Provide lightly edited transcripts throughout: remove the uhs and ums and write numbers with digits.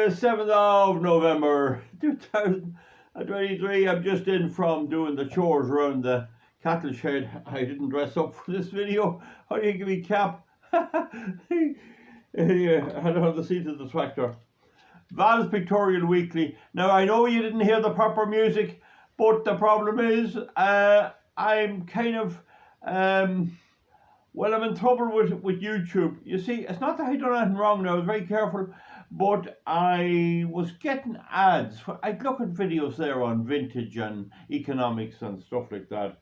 7th of November 2023. I'm just in from doing the chores around the cattle shed. I didn't dress up for this video. How do you give me cap? Yeah, I had it on the seat of the tractor. Val's Pictorial Weekly. Now I know you didn't hear the proper music, but the problem is I'm kind of well, I'm in trouble with YouTube. You see, it's not that I done anything wrong now, I was very careful, but I was getting ads. I'd look at videos there on vintage and economics and stuff like that.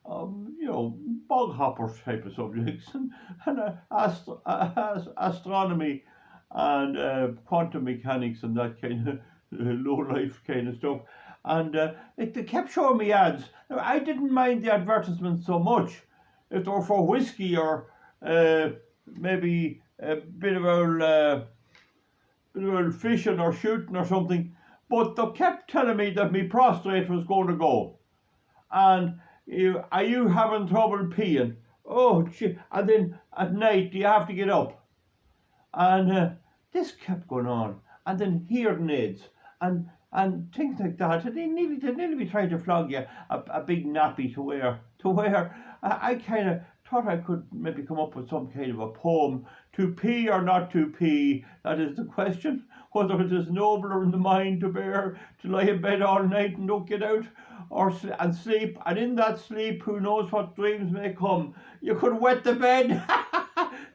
You know, bog hopper type of subjects, and astronomy and quantum mechanics and that kind of low life kind of stuff. And they kept showing me ads. Now, I didn't mind the advertisements so much. If they were for whiskey or maybe a bit of old fishing or shooting or something, but they kept telling me that my prostate was going to go. And are you having trouble peeing? Oh, gee. And then at night, do you have to get up? And this kept going on. And then hearing aids and things like that. And they'd nearly be trying to flog you a big nappy to wear. I kind of thought I could maybe come up with some kind of a poem. To pee or not to pee, that is the question. Whether it is nobler in the mind to bear to lie in bed all night and don't get out, and sleep, and in that sleep, who knows what dreams may come. You could wet the bed.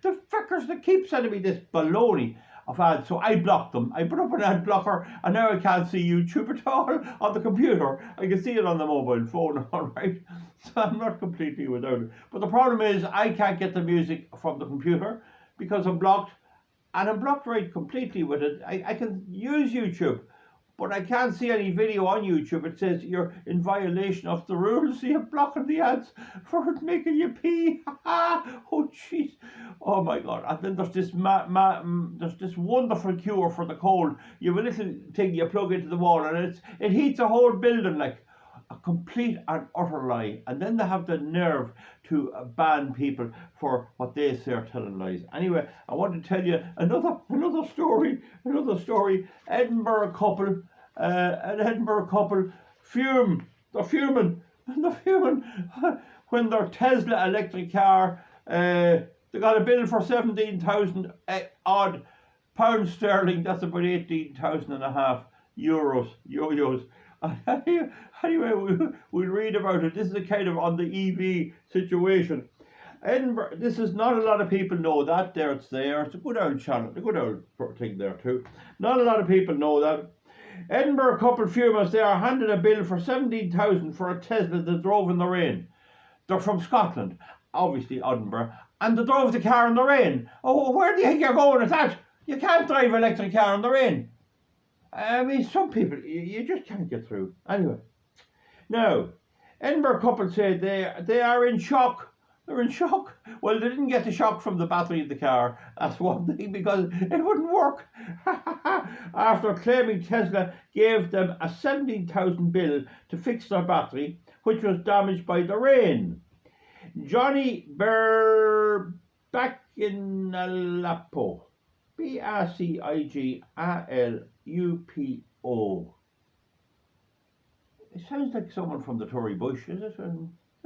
The fuckers that keep sending me this baloney of ads, so I blocked them. I put up an ad blocker, and now I can't see YouTube at all on the computer. I can see it on the mobile phone, all right? So I'm not completely without it. But the problem is I can't get the music from the computer because I'm blocked, and I'm blocked right completely with it. I can use YouTube, but I can't see any video on YouTube. It says you're in violation of the rules. So you're blocking the ads for it making you pee. Oh, jeez. Oh, my God. And then there's this there's this wonderful cure for the cold. You have a little thing you plug into the wall, and it heats a whole building, like a complete and utter lie. And then they have the nerve to ban people for what they say are telling lies. Anyway, I want to tell you another story. Edinburgh couple, an Edinburgh couple fume. They're fuming. When their Tesla electric car, they got a bill for 17,000 odd pounds sterling. That's about 18,000 and a half euros. Anyway, we'll read about it. This is a kind of on the EV situation. Edinburgh, this is not a lot of people know that. There it's there. It's a good old channel, a good old thing there too. Not a lot of people know that. Edinburgh couple fumers, they are handed a bill for 17,000 for a Tesla that drove in the rain. They're from Scotland, obviously Edinburgh, and they drove the car in the rain. Oh, where do you think you're going with that? You can't drive an electric car in the rain. I mean, some people, you just can't get through. Anyway, now, Edinburgh couple say they are in shock. They're in shock. Well, they didn't get the shock from the battery of the car. That's one thing, because it wouldn't work. After claiming Tesla gave them a 17,000 bill to fix their battery, which was damaged by the rain. Johnny Berbacinalapo, Bercigalupo. It sounds like someone from the Tory bush, is it?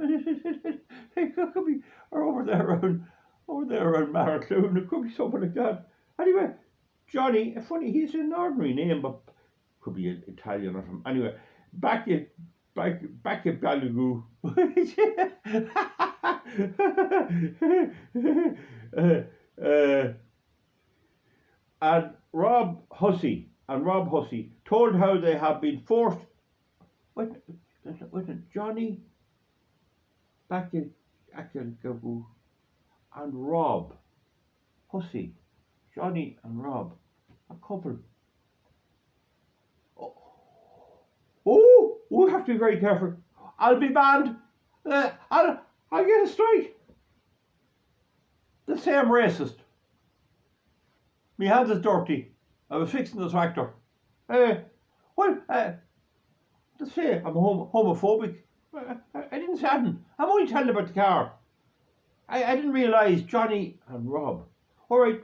It could be, or over there around Maracloon. It could be something like that. Anyway, Johnny, funny, he's an ordinary name, but could be Italian or something. Anyway, Bercigalupo. And Rob Hussey told how they have been forced. Wait, Johnny Bercigalupo and Rob Hussey, Johnny and Rob, a couple. Oh, we have to be very careful. I'll be banned. I'll get a strike. They say I'm racist. My hands is dirty. I was fixing the tractor. They say I'm homophobic. I didn't say anything. I'm only telling about the car. I didn't realise Johnny and Rob. All right,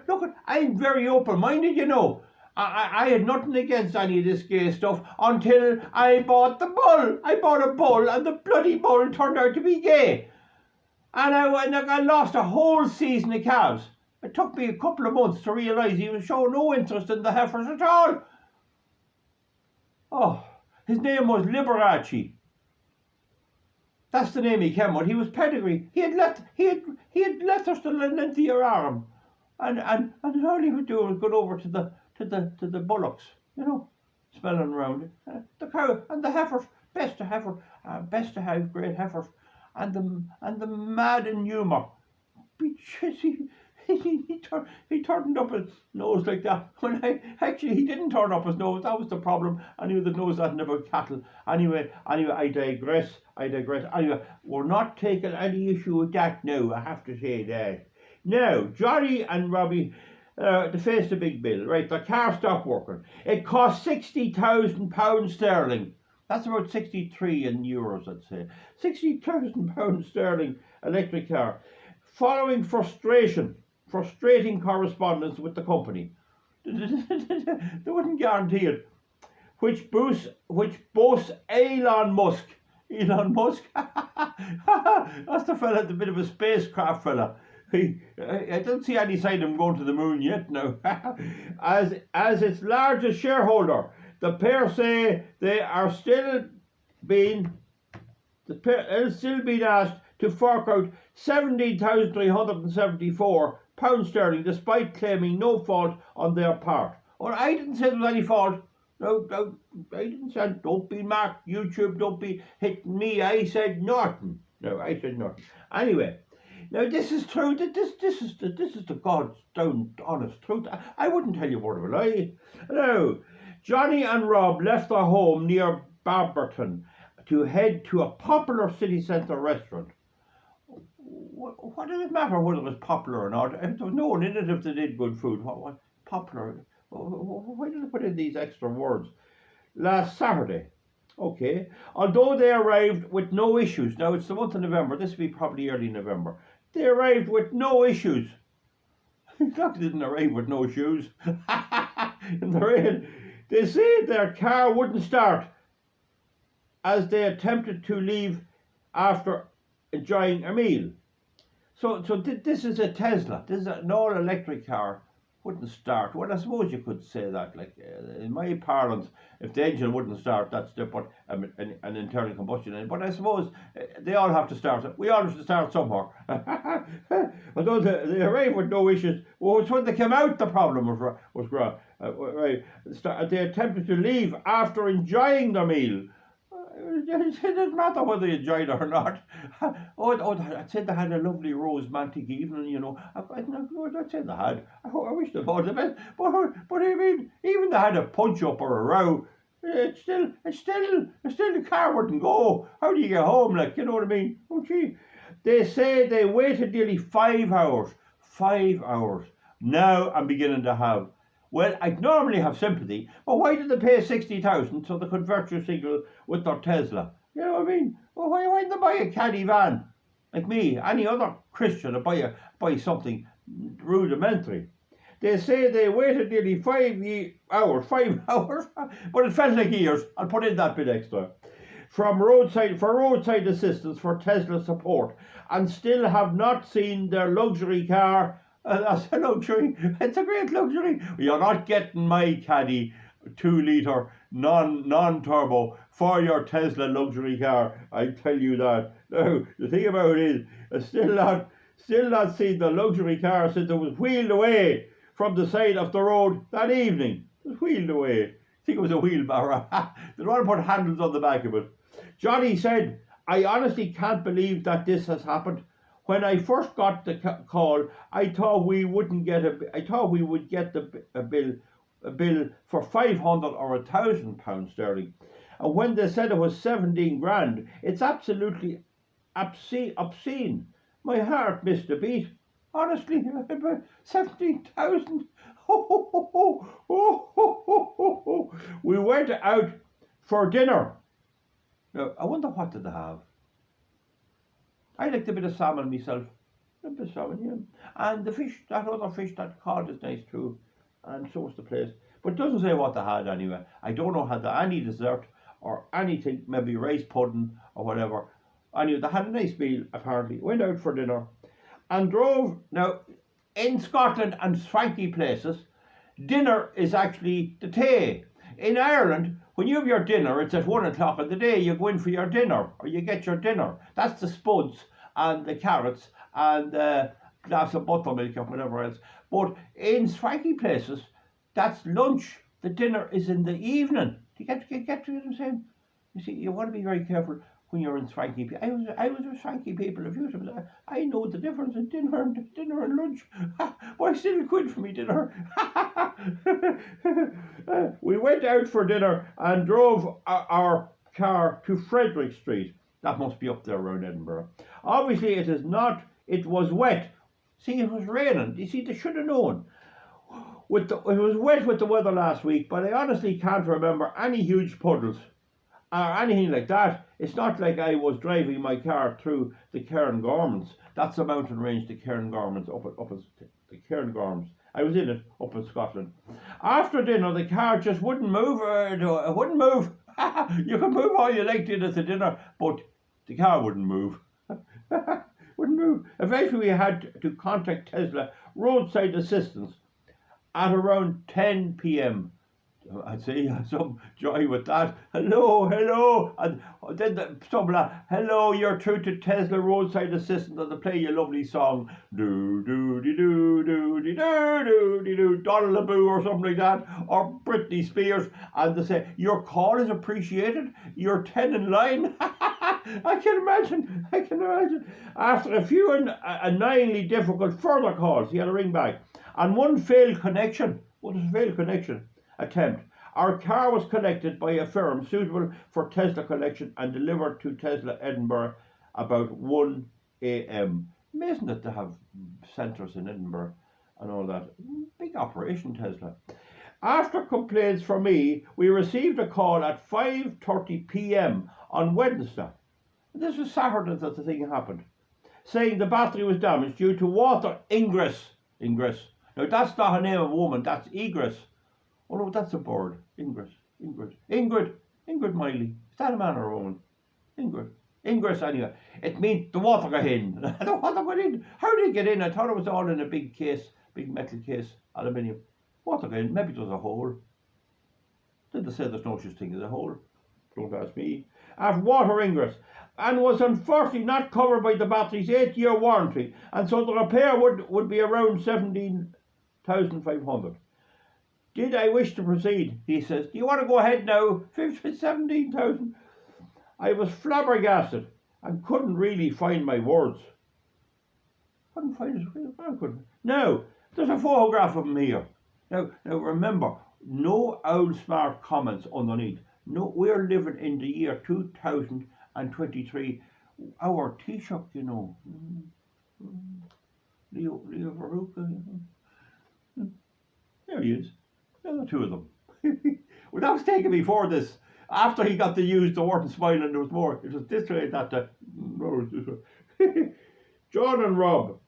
look, I'm very open-minded, you know. I had nothing against any of this gay stuff until I bought the bull. I bought a bull and the bloody bull turned out to be gay. And I lost a whole season of calves. It took me a couple of months to realise he was showing no interest in the heifers at all. Oh, his name was Liberace. That's the name he came with. He was pedigree. He had letters to the length of your arm. And all he would do was go over to the bullocks, you know, smelling around it. The cow and the heifers, best to have great heifers, and the mad in humour. He turned up his nose like that. When he didn't turn up his nose. That was the problem. I knew the nose hadn't about cattle. Anyway, I digress. Anyway, we're not taking any issue with that now. I have to say that. Now, Johnny and Robbie, they faced a big bill, right? The car stopped working. It cost £60,000 sterling. That's about 63 in euros, I'd say. £60,000 sterling electric car. Following frustrating correspondence with the company. They wouldn't guarantee it. Which boasts Elon Musk. Elon Musk? That's the fella, the bit of a spacecraft fella. I don't see any sign of him going to the moon yet now. As its largest shareholder, the pair say they are still being asked to fork out £17,374 sterling, despite claiming no fault on their part. Or I didn't say there was any fault. No, I didn't say. Don't be marked, YouTube. Don't be hitting me. I said nothing. No, I said nothing. Anyway. Now this is true. This is the God's down honest truth. I wouldn't tell you word of a lie. Now, Johnny and Rob left their home near Barberton to head to a popular city centre restaurant. What does it matter whether it was popular or not? There was no one in it if they did good food. What popular? Why did they put in these extra words? Last Saturday. Okay. Although they arrived with no issues. Now it's the month of November. This will be probably early November. They arrived with no issues. They didn't arrive with no shoes. In the rain. They say their car wouldn't start as they attempted to leave after enjoying a meal. So this is a Tesla. This is an all-electric car. Wouldn't start. Well, I suppose you could say that. Like in my parlance, if the engine wouldn't start, that's different. An internal combustion engine. But I suppose they all have to start. We all have to start somewhere. Although they arrived with no issues, well, it's when they came out the problem was right. They attempted to leave after enjoying the meal. It didn't matter whether you enjoyed it or not. I'd say they had a lovely romantic evening, you know. I'd say they had. I wish they had the best. But I mean, even they had a punch up or a row, it's still the car wouldn't go. How do you get home? Like, you know what I mean? Oh gee. They say they waited nearly 5 hours. 5 hours. Now I'm beginning to have. Well, I'd normally have sympathy, but why did they pay 60,000 so they could virtue signal with their Tesla? You know what I mean? Well, why didn't they buy a caddy van? Like me, any other Christian to buy something rudimentary. They say they waited nearly 5 hours, but it felt like years. I'll put in that bit extra. For roadside assistance for Tesla support, and still have not seen their luxury car. That's a luxury. It's a great luxury. You're not getting my Caddy 2-litre non-turbo for your Tesla luxury car. I tell you that. Now the thing about it is, still not seen the luxury car since it was wheeled away from the side of the road that evening. It was wheeled away. I think it was a wheelbarrow. They don't want to put handles on the back of it. Johnny said, "I honestly can't believe that this has happened. When I first got the call, I thought we would get a bill for 500 or £1,000 sterling, and when they said it was 17 grand, it's absolutely obscene. My heart missed a beat. Honestly, 17,000. We went out for dinner. Now, I wonder what did they have. I liked a bit of salmon myself. A bit of salmon, yeah. And the fish, that other fish that cod is nice too. And so is the place. But it doesn't say what they had anyway. I don't know had they any dessert or anything, maybe rice pudding or whatever. Anyway, they had a nice meal apparently. Went out for dinner and drove. Now, in Scotland and swanky places, dinner is actually the tea. In Ireland, when you have your dinner, it's at 1 o'clock in the day. You go in for your dinner, or you get your dinner. That's the spuds and the carrots and the glass of buttermilk or whatever else. But in swanky places, that's lunch. The dinner is in the evening. Do you get to what I'm saying? You see, you want to be very careful when you're in swanky people. I was with swanky people a few times. I know the difference in dinner and lunch. Why still quid for me dinner? We went out for dinner and drove our car to Frederick Street. That must be up there around Edinburgh. Obviously, it is not. It was wet. See, it was raining. You see, they should have known. It was wet with the weather last week, but I honestly can't remember any huge puddles or anything like that. It's not like I was driving my car through the Cairngormans. That's the mountain range, the Cairngormans, up at the Cairngorms. I was in it up in Scotland. After dinner, the car just wouldn't move. It wouldn't move. You can move all you like to at the dinner, but the car wouldn't move. Wouldn't move. Eventually, we had to contact Tesla roadside assistance at around 10 p.m. I'd say you had some joy with that. Hello. And then hello, you're through to Tesla roadside assistant, and they play your lovely song. Do, Doddle-a-boo or something like that, or Britney Spears, and they say, your call is appreciated, you're 10 in line. I can imagine. After a few annoyingly difficult further calls, he had a ring back, and one failed connection. What is a failed connection attempt? Our car was collected by a firm suitable for Tesla collection and delivered to Tesla Edinburgh about 1 a.m. Amazing that they have centres in Edinburgh and all that. Big operation, Tesla. After complaints from me, we received a call at 5:30 p.m. on Wednesday. This was Saturday that the thing happened, saying the battery was damaged due to water ingress. Now that's not a name of a woman, that's egress. Oh no, that's a bird. Ingrid Miley. Is that a man or a woman? Ingress anyway. It means the water got in. The water got in. How did it get in? I thought it was all in a big case, big metal case, aluminium. Water got in. Maybe it was a hole. Did they say there's no such thing as a hole? Don't ask me. At water ingress. And was unfortunately not covered by the battery's 8-year warranty. And so the repair would be around 17,500. Did I wish to proceed? He says. Do you want to go ahead now? 17,000. I was flabbergasted and couldn't really find my words. Couldn't find it. I couldn't. No, there's a photograph of him here. Now remember, no old smart comments underneath. No, we're living in the year 2023. Our Taoiseach, you know. Leo Varadkar. There he is. There are the two of them. Well, that was taken before this. After he got to use the word and smiling, there was more. It was this way, that. No, it was this way. John and Rob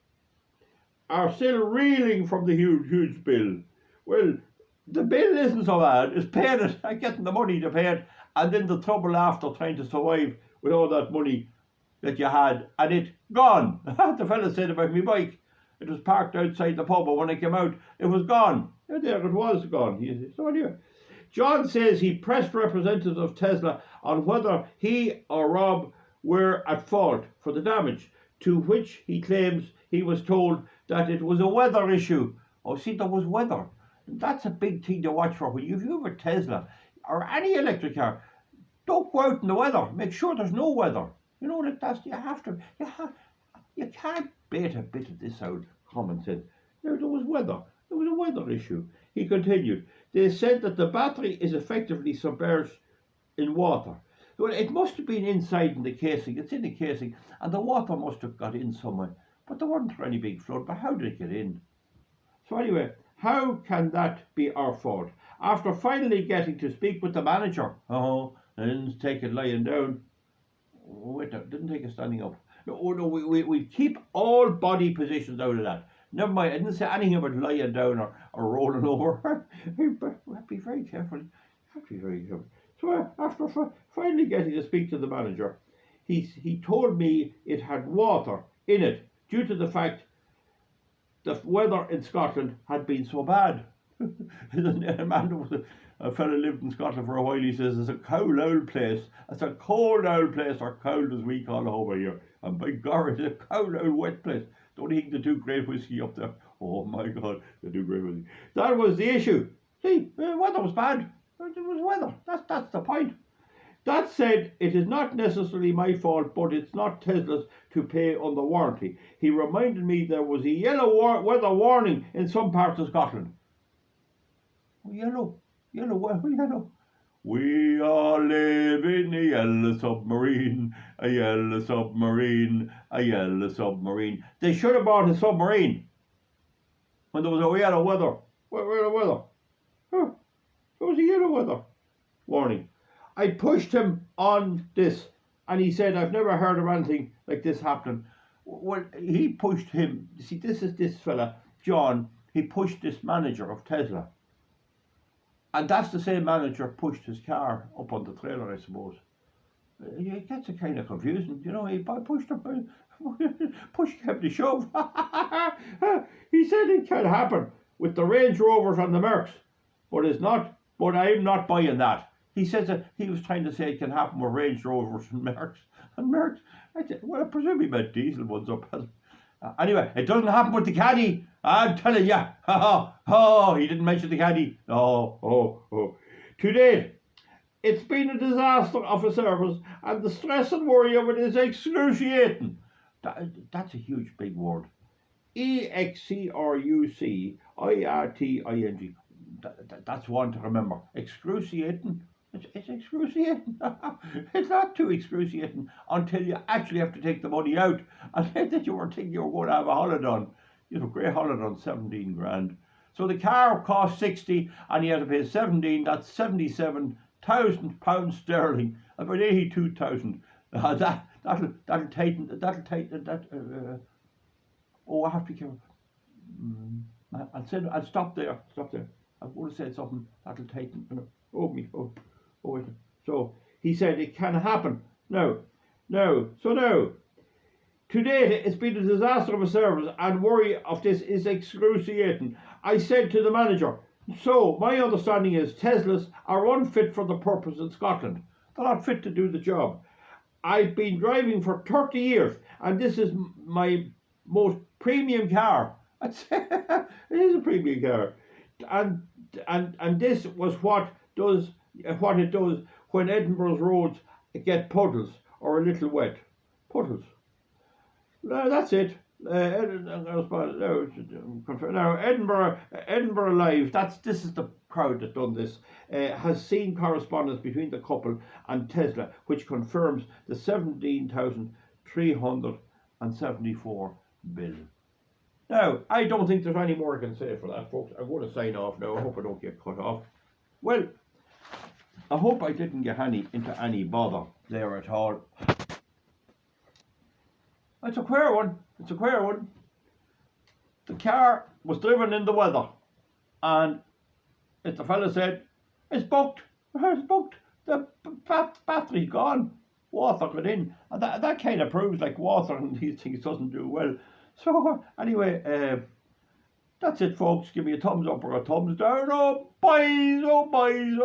are still reeling from the huge bill. Well, the bill isn't so bad. It's paying it and getting the money to pay it, and then the trouble after trying to survive with all that money that you had, and it gone. The fella said about my bike. It was parked outside the pub, but when I came out, it was gone. There it was gone. So anyway, John says he pressed representatives of Tesla on whether he or Rob were at fault for the damage, to which he claims he was told that it was a weather issue. Oh, see, there was weather. That's a big thing to watch for. When you have a Tesla or any electric car, don't go out in the weather. Make sure there's no weather. You know that you can't bait a bit of this out. Common sense. There was weather. There was a weather issue. He continued. They said that the battery is effectively submerged in water. Well, it must have been inside in the casing. It's in the casing, and the water must have got in somewhere. But there wasn't any big flood. But how did it get in? So anyway, how can that be our fault? After finally getting to speak with the manager, I didn't take it lying down. Wait, didn't take it standing up. No, we keep all body positions out of that. Never mind, I didn't say anything about lying down or rolling over. Be very careful. You have to be very careful. So after finally getting to speak to the manager, he told me it had water in it due to the fact the weather in Scotland had been so bad. A fellow lived in Scotland for a while. He says it's a cold old place. It's a cold old place, or cold as we call it over here. And by God, it's a cold old wet place. Don't think they do great whiskey up there. Oh my God, they do great whiskey. That was the issue. See, the weather was bad. It was weather. That's the point. That said, it is not necessarily my fault, but it's not Tesla's to pay on the warranty. He reminded me there was a yellow weather warning in some parts of Scotland. Yellow. We all live in a yellow submarine, a yellow submarine, a yellow submarine. They should have bought a submarine when there was a yellow weather. Huh. There was a yellow weather warning. I pushed him on this, and he said, I've never heard of anything like this happening. Well, he pushed him. You see, this is this fella, John. He pushed this manager of Tesla. And that's the same manager pushed his car up on the trailer, I suppose. It gets a kind of confusing, you know. He pushed him, pushed him to shove. He said it can happen with the Range Rovers and the Mercs, but it's not. But I'm not buying that. He says that he was trying to say it can happen with Range Rovers and Mercs. And Mercs, I said, well, I presume he meant diesel ones up. Anyway, it doesn't happen with the caddy. I'm telling you. Oh, he didn't mention the caddy. Oh. To date, it's been a disaster of a service, and the stress and worry of it is excruciating. That's a huge big word. excruciating. That's one to remember. Excruciating. It's excruciating. It's not too excruciating until you actually have to take the money out. And then that you were thinking you were going to have a holiday on. You know, great holiday on 17 grand. So the car cost 60 and you had to pay 17. That's 77,000 pounds sterling. About 82,000. That'll tighten that. Oh, I have to be careful. I'll stop there. I'm going to say something that'll tighten. Wait. So he said it can happen. No. Today it's been a disaster of a service, and worry of this is excruciating. I said to the manager, so my understanding is Teslas are unfit for the purpose in Scotland. They're not fit to do the job. I've been driving for 30 years, and this is my most premium car. It is a premium car. And this was what it does when Edinburgh's roads get puddles or a little wet. Puddles. No, that's it. Now Edinburgh Live. This is the crowd that done this. Has seen correspondence between the couple and Tesla, which confirms the 17,374 bill. Now, I don't think there's any more I can say for that, folks. I'm going to sign off now. I hope I don't get cut off. Well, I hope I didn't get into any bother there at all. It's a queer one. The car was driven in the weather, and as the fella said, it's booked. The battery's gone. Water got in, and that kind of proves like water and these things doesn't do well. So anyway, that's it, folks. Give me a thumbs up or a thumbs down. Oh boys. Oh boys.